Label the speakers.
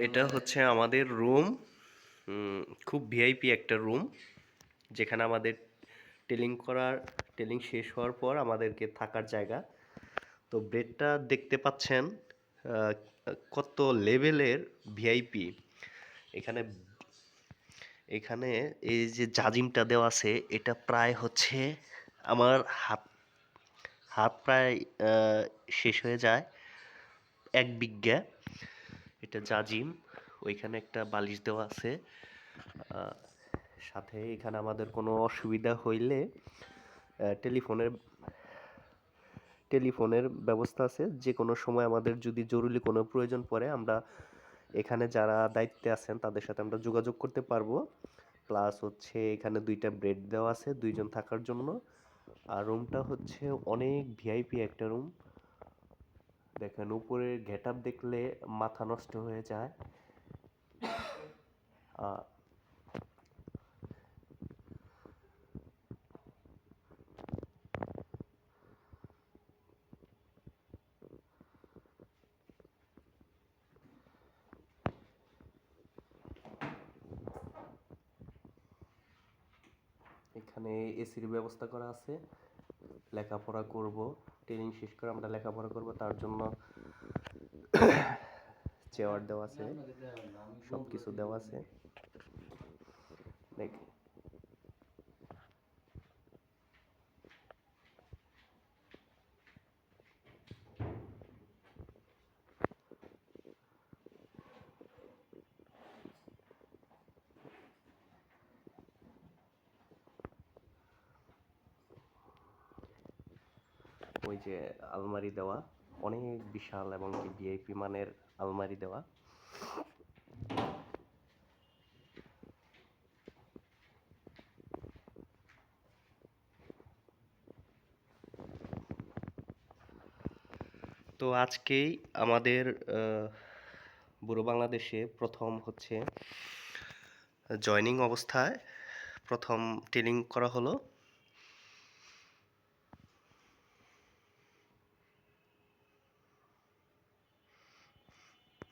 Speaker 1: এটা হচ্ছে আমাদের রুম। খুব ভিআইপি একটা রুম, যেখানে আমাদের টেলিং শেষ হওয়ার পর আমাদেরকে থাকার জায়গা। তো বেডটা দেখতে পাচ্ছেন আহ, কত লেভেলের ভিআইপি। এখানে এখানে এই যে জাজিমটা দেওয়া আছে, এটা প্রায় হচ্ছে আমার হাত হাত প্রায় শেষ হয়ে যায়, 1 বিঘা। এটা জাজিম। ওইখানে একটা বালিশ দেওয়া আছে। আহ, সাথে এখানে আমাদের কোনো অসুবিধা হইলে টেলিফোনের টেলিফোনের ব্যবস্থা আছে। যে কোনো সময় আমাদের যদি জরুরি কোনো প্রয়োজন পড়ে, আমরা এখানে যারা দায়িত্বে আছেন তাদের সাথে আমরা যোগাযোগ করতে পারবো। প্লাস হচ্ছে এখানে 2টা বেড দেওয়া আছে 2জন থাকার জন্য। আর রুমটা হচ্ছে অনেক ভিআইপি একটা রুম। দেখেন উপরের গেট আপ দেখলে মাথা নষ্ট হয়ে যায়। আহ, এখানে এসির ব্যবস্থা করা আছে। লেখাপড়া করব, ট্রেনিং শেষ করে আমরা লেখাপড়া করব, তার জন্য চেয়ার দেওয়া আছে, সব কিছু দেওয়া আছে। দেখ, ওই যে আলমারি দেওয়া, অনেক বিশাল এবং কি ভিআইপি মানের আলমারি দেওয়া। তো আজকেই আমাদের বুড়ো বাংলাদেশে প্রথম হচ্ছে জয়নিং অবস্থায় প্রথম ট্রেনিং করা হলো।